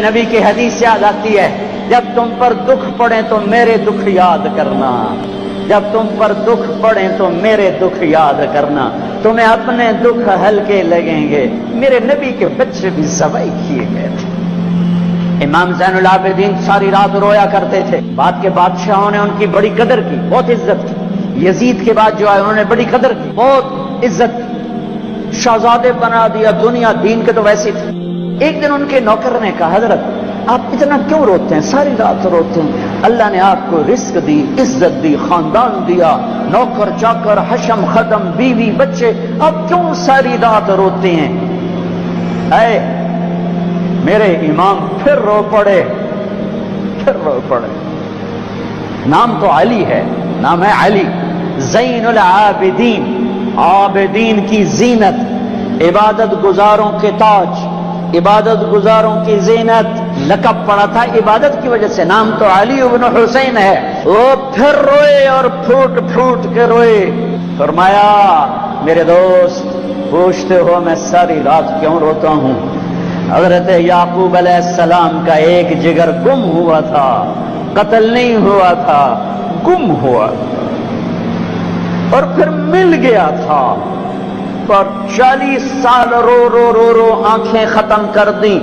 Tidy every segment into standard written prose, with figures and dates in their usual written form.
نبی کی حدیث یاد آتی ہے، جب تم پر دکھ پڑے تو میرے دکھ یاد کرنا، جب تم پر دکھ پڑے تو میرے دکھ یاد کرنا، تمہیں اپنے دکھ ہلکے لگیں گے۔ میرے نبی کے بچے بھی ذبح کیے گئے تھے۔ امام زین العابدین ساری رات رویا کرتے تھے۔ بعد کے بادشاہوں نے ان کی بڑی قدر کی، بہت عزت کی۔ یزید کے بعد جو آئے انہوں نے بڑی قدر کی، بہت عزت کی، شہزادے بنا دیا، دنیا دین کے تو ویسی تھی۔ ایک دن ان کے نوکر نے کہا، حضرت آپ اتنا کیوں روتے ہیں، ساری رات روتے ہیں؟ اللہ نے آپ کو رزق دی، عزت دی، خاندان دیا، نوکر چاکر، حشم ختم، بیوی بچے، آپ کیوں ساری رات روتے ہیں؟ اے میرے امام پھر رو پڑے، پھر رو پڑے۔ نام تو علی ہے، نام ہے علی، زین العابدین، عابدین کی زینت، عبادت گزاروں کے تاج، عبادت گزاروں کی زینت۔ لقب پڑا تھا عبادت کی وجہ سے، نام تو علی ابن حسین ہے۔ وہ پھر روئے اور پھوٹ پھوٹ کے روئے۔ فرمایا میرے دوست پوچھتے ہو میں ساری رات کیوں روتا ہوں؟ حضرت یعقوب علیہ السلام کا ایک جگر گم ہوا تھا، قتل نہیں ہوا تھا، گم ہوا تھا، اور پھر مل گیا تھا، اور 40 سال رو رو رو رو آنکھیں ختم کر دیں۔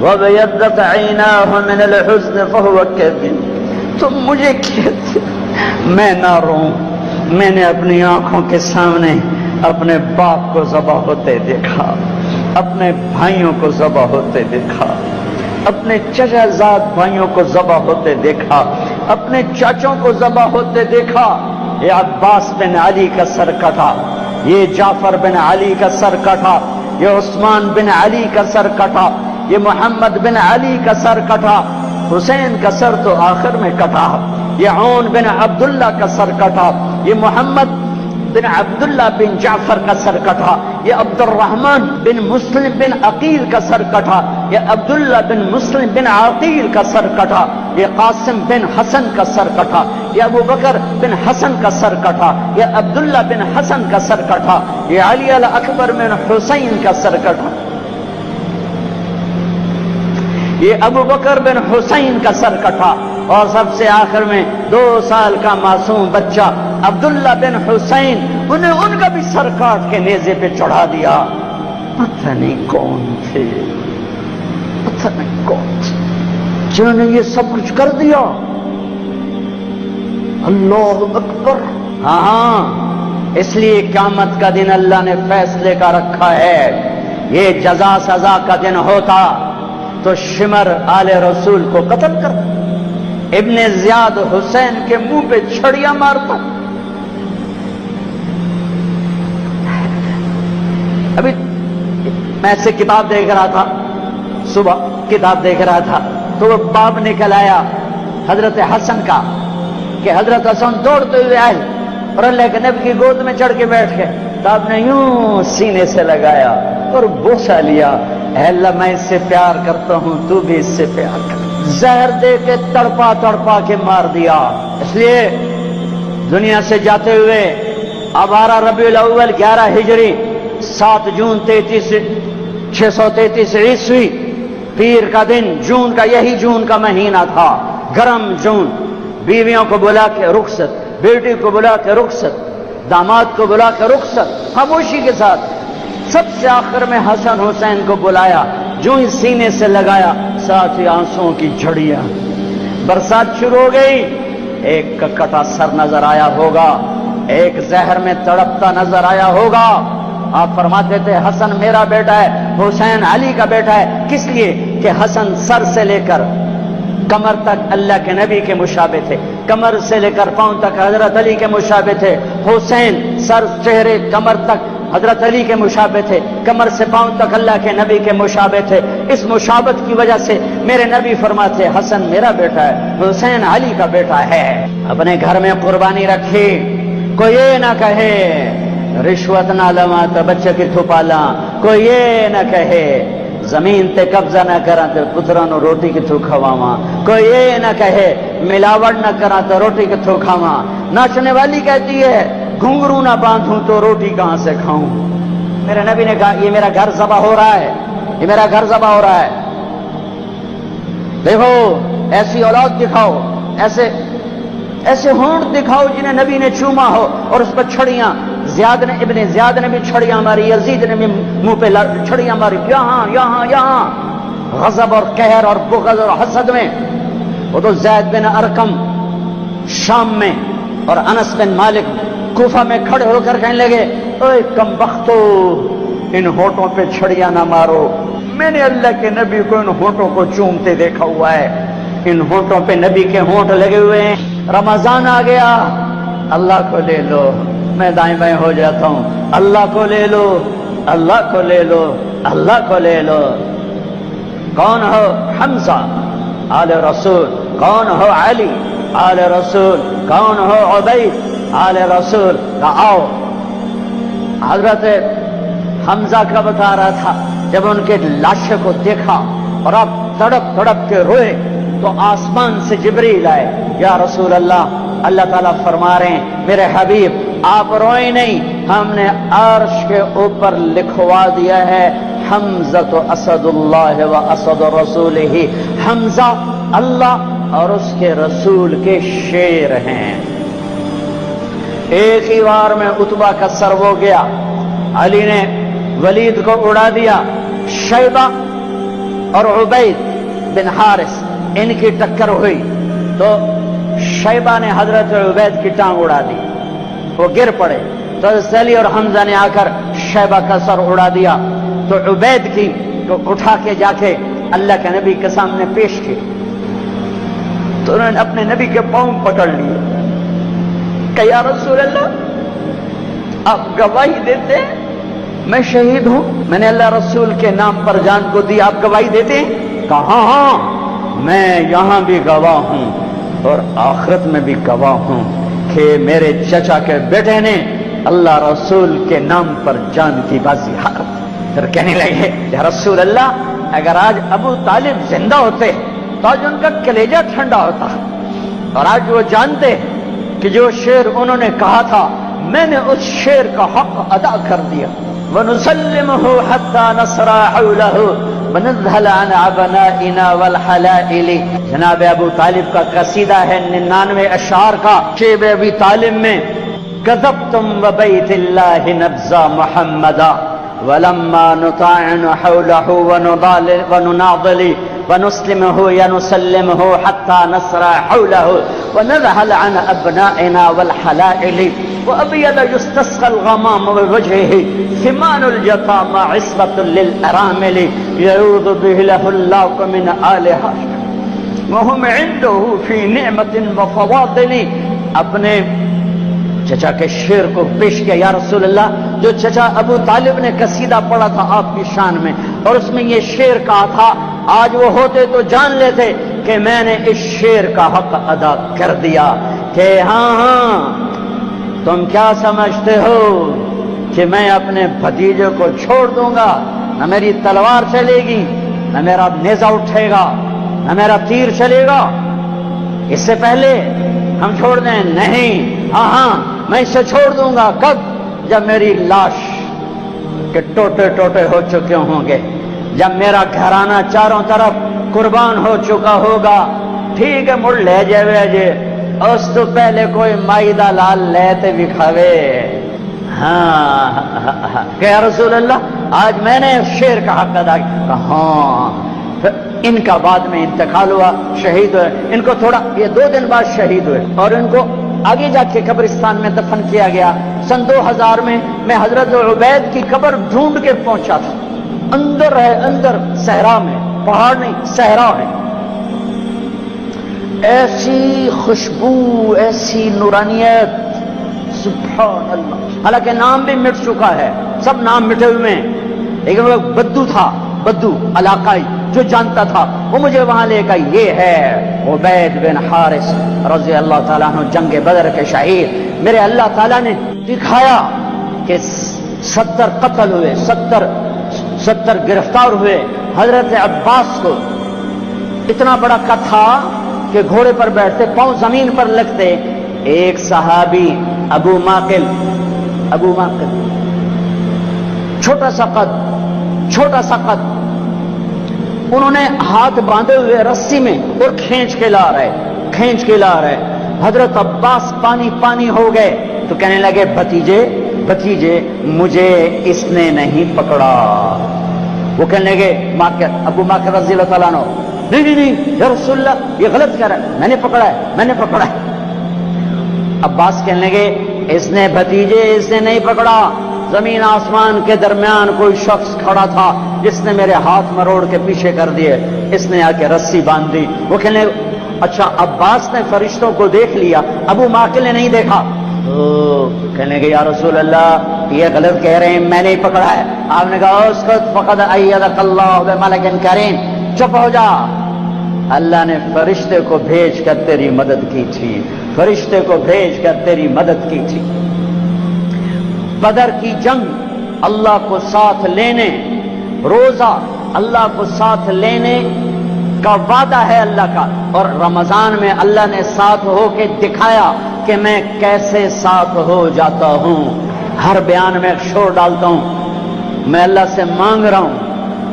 وَبَيَضَّتْ عَيْنَاهُ مِنَ الْحُزْنِ فَهُوَ كَظِيمٌ۔ تم مجھے کہتے میں نہ روں، میں نے اپنی آنکھوں کے سامنے اپنے باپ کو ذبح ہوتے دیکھا، اپنے بھائیوں کو ذبح ہوتے دیکھا، اپنے چچا زاد بھائیوں کو ذبح ہوتے دیکھا، اپنے چاچوں کو ذبح ہوتے دیکھا۔ یہ عباس بن علی کا سر کٹا، یہ جعفر بن علی کا سر کٹا، یہ عثمان بن علی کا سر کٹا، یہ محمد بن علی کا سر کٹا، حسین کا سر تو آخر میں کٹا، یہ عون بن عبداللہ کا سر کٹا، یہ محمد بن عبداللہ بن جعفر کا سر کٹا، یہ عبد الرحمن بن مسلم بن عقیل کا سر کٹا، یہ عبداللہ بن مسلم بن عقیل کا سر کٹا، یہ قاسم بن حسن کا سر کٹا، یہ ابو بکر بن حسن کا سر کٹا، یہ عبداللہ بن حسن کا سر کٹا، یہ علی الاکبر بن حسین کا سر کٹا، یہ ابو بکر بن حسین کا سر کٹا، اور سب سے آخر میں 2 سال کا معصوم بچہ عبداللہ بن حسین، انہیں ان کا بھی سر کاٹ کے نیزے پہ چڑھا دیا۔ پتہ نہیں کون تھے، پتہ نہیں کون تھے جنہوں نے یہ سب کچھ کر دیا۔ اللہ اکبر۔ ہاں اس لیے قیامت کا دن اللہ نے فیصلے کا رکھا ہے۔ یہ جزا سزا کا دن ہوتا تو شمر آل رسول کو قتل کرتا، ابن زیاد حسین کے منہ پہ چھڑیاں مارتا۔ ابھی میں ایسے کتاب دیکھ رہا تھا، صبح کتاب دیکھ رہا تھا تو وہ باب نکل آیا حضرت حسن کا، کہ حضرت حسن دوڑتے ہوئے آئے اور اللہ کے نبی کی گود میں چڑھ کے بیٹھ گئے، تو آپ نے یوں سینے سے لگایا اور بوسہ لیا، اے اللہ میں اس سے پیار کرتا ہوں، تو بھی اس سے پیار کر۔ زہر دے کے تڑپا تڑپا کے مار دیا۔ اس لیے دنیا سے جاتے ہوئے اب 12 ربیع الاول 11 ہجری 7 جون 633 عیسوی، پیر کا دن، جون کا، یہی جون کا مہینہ تھا، گرم جون۔ بیویوں کو بلا کے رخصت، بیٹی کو بلا کے رخصت، داماد کو بلا کے رخصت، خاموشی کے ساتھ۔ سب سے آخر میں حسن حسین کو بلایا، جو ہی سینے سے لگایا ساتھ ہی آنسوؤں کی جھڑیاں، برسات شروع ہو گئی۔ ایک کا کٹا سر نظر آیا ہوگا، ایک زہر میں تڑپتا نظر آیا ہوگا۔ آپ فرماتے تھے حسن میرا بیٹا ہے، حسین علی کا بیٹا ہے، کس لیے کہ حسن سر سے لے کر کمر تک اللہ کے نبی کے مشابہ تھے، کمر سے لے کر پاؤں تک حضرت علی کے مشابہ تھے۔ حسین سر چہرے کمر تک حضرت علی کے مشابہ تھے، کمر سے پاؤں تک اللہ کے نبی کے مشابہ تھے۔ اس مشابہت کی وجہ سے میرے نبی فرماتے حسن میرا بیٹا ہے، حسین علی کا بیٹا ہے۔ اپنے گھر میں قربانی رکھی، کوئی یہ نہ کہے رشوت نہ لواں تو بچے کی تھپالا، کوئی یہ نہ کہے زمین تے قبضہ نہ کراں تو پتراں نو روٹی کتھوں کھواواں، کوئی یہ نہ کہے ملاوٹ نہ کراں تو روٹی کتھوں کھاواں۔ ناچنے والی کہتی ہے گھنگرو نہ باندھوں تو روٹی کہاں سے کھاؤں۔ میرے نبی نے کہا یہ میرا گھر ذبح ہو رہا ہے، یہ میرا گھر ذبح ہو رہا ہے۔ دیکھو ایسی اولاد دکھاؤ، ایسے ہونٹ دکھاؤ جنہیں نبی نے چوما ہو، اور اس پر چھڑیاں، ابن زیاد نے بھی چھڑیاں ماری، یزید نے بھی منہ پہ چھڑیاں ماری، یہاں یہاں یہاں، غضب اور قہر اور بغض اور حسد میں۔ وہ تو زید بن ارقم شام میں اور انس بن مالک کوفہ میں کھڑے ہو کر کہنے لگے، اے کم بختو، ان ہونٹوں پہ چھڑیاں نہ مارو، میں نے اللہ کے نبی کو ان ہونٹوں کو چومتے دیکھا ہوا ہے، ان ہونٹوں پہ نبی کے ہونٹ لگے ہوئے ہیں، رمضان آ گیا، اللہ کو لے لو، میں دائیں بائیں ہو جاتا ہوں، اللہ کو لے لو، اللہ کو لے لو، اللہ کو لے لو۔ کون ہو؟ حمزہ آل رسول، کون ہو؟ علی آل رسول، کون ہو؟ عبید آل رسول۔ آؤ، حضرت حمزہ کا بتا رہا تھا، جب ان کے لاشوں کو دیکھا اور اب تڑپ تڑپ کے روئے تو آسمان سے جبریل آئے، یا رسول اللہ، اللہ تعالیٰ فرما رہے ہیں میرے حبیب آپ روئیں نہیں، ہم نے عرش کے اوپر لکھوا دیا ہے حمزہ اسد اللہ و اسد رسولہ، حمزہ اللہ اور اس کے رسول کے شیر ہیں۔ ایک ہی وار میں عتبہ کا سر ہو گیا، علی نے ولید کو اڑا دیا، شیبہ اور عبید بن حارث ان کی ٹکر ہوئی تو شیبہ نے حضرت عبید کی ٹانگ اڑا دی، وہ گر پڑے تو حضرت علی اور حمزہ نے آ کر شیبہ کا سر اڑا دیا، تو عبید کی کو اٹھا کے جا کے اللہ کے نبی کے سامنے پیش کی، تو انہوں نے اپنے نبی کے پاؤں پکڑ لیے کہ یا رسول اللہ آپ گواہی دیتے ہیں میں شہید ہوں، میں نے اللہ رسول کے نام پر جان کو دی، آپ گواہی دیتے ہیں؟ کہا ہاں میں یہاں بھی گواہ ہوں اور آخرت میں بھی گواہ ہوں کہ میرے چچا کے بیٹے نے اللہ رسول کے نام پر جان کی بازی ہار۔ پھر کہنے لگے یا رسول اللہ اگر آج ابو طالب زندہ ہوتے تو آج ان کا کلیجہ ٹھنڈا ہوتا، اور آج وہ جانتے کہ جو شعر انہوں نے کہا تھا میں نے اس شعر کا حق ادا کر دیا۔ وَنُسَلِّمُهُ حَتَّى نَصْرَ حَوْلَهُ وَنَذْهَلَ عَنْ عَبْنَائِنَا وَالْحَلَائِلِ۔ جناب ابو طالب کا قصیدہ ہے 99 اشعار کا، شیب ابی طالب میں كذبتم وبيت الله نبذا محمدا ولما نطاعن حوله ونناضل ونسلمه ينسلمه حتى نسرى حوله ونذهل عن أبنائنا والحلائل وأبيض يستسقى الغمام بوجهه ثمان اليتامى عصبة للأرامل يعوذ به له الله من آلها وهم عنده في نعمة وفواضل۔ اپنے چچا کے شعر کو پیش کیا، یا رسول اللہ جو چچا ابو طالب نے قصیدہ پڑھا تھا آپ کی شان میں، اور اس میں یہ شعر کہا تھا، آج وہ ہوتے تو جان لیتے کہ میں نے اس شعر کا حق ادا کر دیا کہ ہاں تم کیا سمجھتے ہو کہ میں اپنے بھتیجے کو چھوڑ دوں گا؟ نہ میری تلوار چلے گی، نہ میرا نیزہ اٹھے گا، نہ میرا تیر چلے گا، اس سے پہلے ہم چھوڑ دیں؟ نہیں، ہاں میں اسے چھوڑ دوں گا۔ کب؟ جب میری لاش کے ٹوٹے ٹوٹے ہو چکے ہوں گے، جب میرا گھرانہ چاروں طرف قربان ہو چکا ہوگا۔ ٹھیک ہے مڑ لے جائے جے، اس تو پہلے کوئی مائدہ لال لیتے بھی کھاوے۔ ہاں کہ یا رسول اللہ آج میں نے شعر کا حق ادا کیا۔ ہاں پھر ان کا بعد میں انتقال ہوا، شہید ہوئے، ان کو تھوڑا یہ 2 دن بعد شہید ہوئے، اور ان کو آگے جا کے قبرستان میں دفن کیا گیا۔ سن 2000 میں حضرت عبید کی قبر ڈھونڈ کے پہنچا تھا، اندر ہے، اندر صحرا میں، پہاڑ نہیں صحرا ہے، ایسی خوشبو، ایسی نورانیت، سبحان اللہ۔ حالانکہ نام بھی مٹ چکا ہے، سب نام مٹے ہوئے ہیں، لیکن وہ بدو تھا، بدو علاقائی جو جانتا تھا، وہ مجھے وہاں لے کر، یہ ہے عبید بن حارث رضی اللہ تعالیٰ عنہ، جنگ بدر کے شہید۔ میرے اللہ تعالیٰ نے دکھایا کہ 70 قتل ہوئے، 70 گرفتار ہوئے۔ حضرت عباس کو اتنا بڑا قد تھا کہ گھوڑے پر بیٹھتے، پاؤں زمین پر لگتے۔ ایک صحابی ابو ماقل، چھوٹا سا قد، انہوں نے ہاتھ باندھے ہوئے رسی میں اور کھینچ کے لا رہے حضرت عباس پانی پانی ہو گئے تو کہنے لگے بھتیجے مجھے اس نے نہیں پکڑا. وہ کہنے لگے ابو ماکر رضی اللہ تعالیٰ عنہ نہیں یا رسول اللہ یہ غلط کہہ رہا ہے، میں نے پکڑا ہے. عباس کہنے لگے اس نے نہیں پکڑا، زمین آسمان کے درمیان کوئی شخص کھڑا تھا جس نے میرے ہاتھ مروڑ کے پیچھے کر دیے، اس نے آ کے رسی باندھ دی. وہ کہنے اچھا عباس نے فرشتوں کو دیکھ لیا، ابو ماکل نے نہیں دیکھا. کہنے کہ یا رسول اللہ یہ غلط کہہ رہے ہیں، میں نہیں پکڑا ہے. آپ نے کہا اسکت فقد ایدک اللہ بملک کریم، چپ ہو جا، اللہ نے فرشتے کو بھیج کر تیری مدد کی تھی. بدر کی جنگ اللہ کو ساتھ لینے، روزہ اللہ کو ساتھ لینے کا وعدہ ہے اللہ کا، اور رمضان میں اللہ نے ساتھ ہو کے دکھایا کہ میں کیسے ساتھ ہو جاتا ہوں. ہر بیان میں شور ڈالتا ہوں، میں اللہ سے مانگ رہا ہوں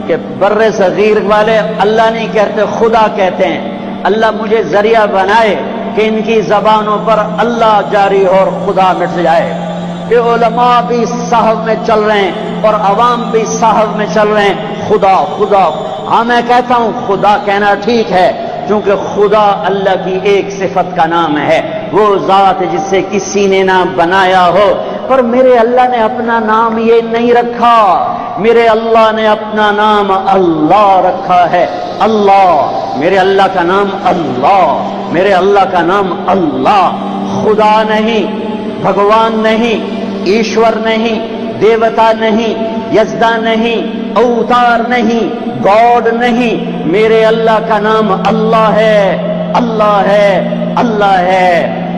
کہ بر صغیر والے اللہ نہیں کہتے خدا کہتے ہیں، اللہ مجھے ذریعہ بنائے کہ ان کی زبانوں پر اللہ جاری ہو اور خدا مٹ جائے، کہ علماء بھی صحف میں چل رہے ہیں اور عوام بھی صحف میں چل رہے ہیں خدا. ہاں میں کہتا ہوں خدا کہنا ٹھیک ہے، کیونکہ خدا اللہ کی ایک صفت کا نام ہے، وہ ذات جسے کسی نے نہ بنایا ہو. پر میرے اللہ نے اپنا نام یہ نہیں رکھا، میرے اللہ نے اپنا نام اللہ رکھا ہے. اللہ، میرے اللہ کا نام اللہ، میرے اللہ کا نام اللہ. خدا نہیں، بھگوان نہیں، ایشور نہیں، دیوتا نہیں، یزدا نہیں، اوتار نہیں، گاڈ نہیں، میرے اللہ کا نام اللہ ہے. اللہ ہے.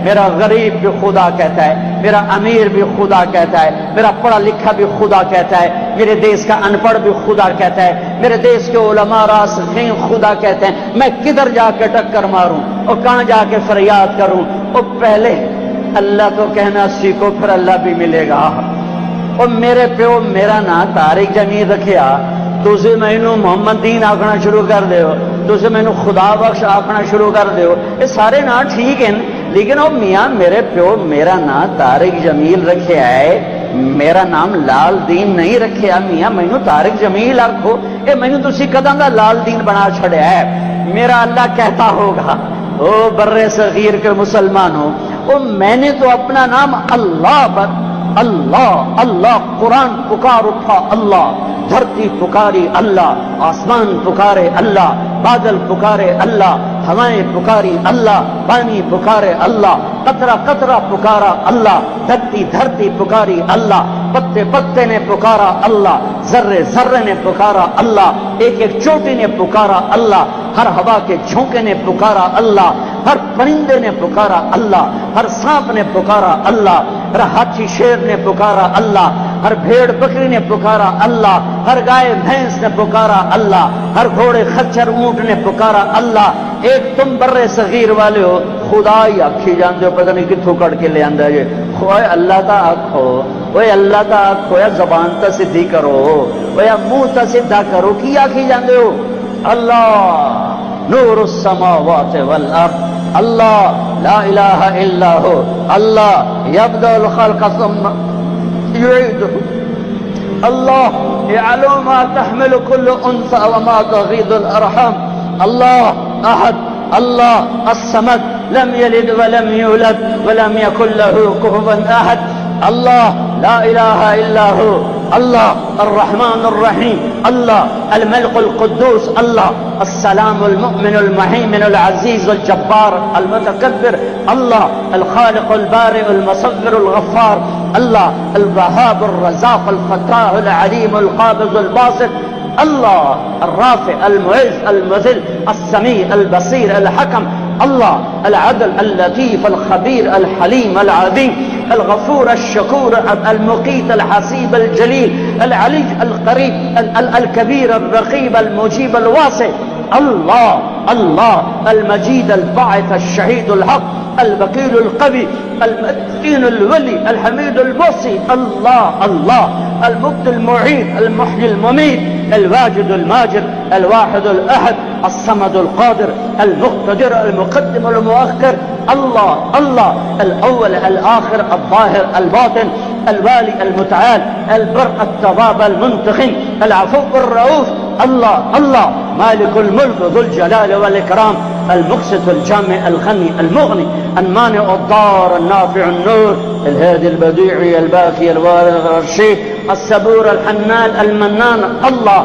میرا غریب بھی خدا کہتا ہے، میرا امیر بھی خدا کہتا ہے، میرا پڑھا لکھا بھی خدا کہتا ہے، میرے دیش کا ان پڑھ بھی خدا کہتا ہے، میرے دیش کے علماء راسخین خدا کہتے ہیں. میں کدھر جا کے ٹکر ماروں اور کہاں جا کے فریاد کروں؟ اور پہلے اللہ تو کہنا سیکھو، پھر اللہ بھی ملے گا. اور میرے پیو میرا نا طارق جمیل رکھیا، تُسے مینوں محمد دین آکھنا شروع کر دیو، تُسے مینوں خدا بخش آکھنا شروع کر دیو. یہ سارے نا ٹھیک ہیں، لیکن وہ میاں میرے پیو میرا نا طارق جمیل رکھیا ہے، میرا نام لال دین نہیں رکھیا. میاں مینوں طارق جمیل آکھو، اے مینوں تسی کداں دا لال دین بنا چھڑیا ہے. میرا اللہ کہتا ہوگا او بر صغیر کے مسلمانوں، او میں نے تو اپنا نام اللہ قرآن پکار اٹھا اللہ، دھرتی پکاری اللہ، آسمان پکارے اللہ، بادل پکارے اللہ، ہوائیں پکاری اللہ، پانی پکارے اللہ، قطرہ قطرہ پکارا اللہ، دھرتی پکاری اللہ، پتے نے پکارا اللہ، ذرے نے پکارا اللہ، ایک چوٹی نے پکارا اللہ، ہر ہوا کے جھونکے نے پکارا اللہ، ہر پرندے نے پکارا اللہ، ہر سانپ نے پکارا اللہ، ہر ہاتھی شیر نے پکارا اللہ، ہر بھیڑ بکری نے پکارا اللہ، ہر گائے بھینس نے پکارا اللہ، ہر گھوڑے خچر اونٹ نے پکارا اللہ. ایک تم بر صغیر والے ہو خدا ہی آکھی جانتے ہو، پتہ نہیں کتوں کڑ کے لے آندا ہے. اوے اللہ تا آکھو، اوے اللہ تا آکھو، یا زبان تا سدھی کرو، اوے منہ تا سیدھا کرو، کی آکھی جاندے ہو؟ اللہ نور السماوات والارض، اللہ لا الہ الا ہو، اللہ یبدأ الخلق ثم يعيده، اللہ يعلم ما تحمل كل انثى وما تغيض الارحام، اللہ احد، اللہ الصمد، لم يلد ولم يولد ولم يكن له كفوا احد، اللہ لا الہ الا ہو، اللہ الرحمن الرحیم، اللہ الملك القدوس، اللہ السلام المؤمن المهيمن العزيز الجبار المتكبر، اللہ الخالق البارئ المصور الغفار، اللہ الوهاب الرزاق الفتاح العليم القابض الباسط، اللہ الرافع المعز المذل السميع البصير الحكم، اللہ العدل اللطيف الخبير الحليم العظيم الغفور الشكور المقيت الحسيب الجليل العلي القريب الكبير الرقيب المجيب الواسع، الله الله المجيد الباعث الشهيد الحق الوكيل القوي المتين الولي الحميد المحصي الله الله المبدي المعيد المحيي المميت الواجد الماجد الواحد الأحد الصمد القادر المقتدر المقدم المؤخر الله الله الأول الآخر الظاهر الباطن الوالي المتعال البر التواب المنتقم العفو الرؤوف الله الله مالك الملك ذو الجلال والإكرام المقسط الجامع الغني المغني المانع الضار النافع النور الهادي البديع الباقي الوارث الرشيد الصبور الحنان المنان الله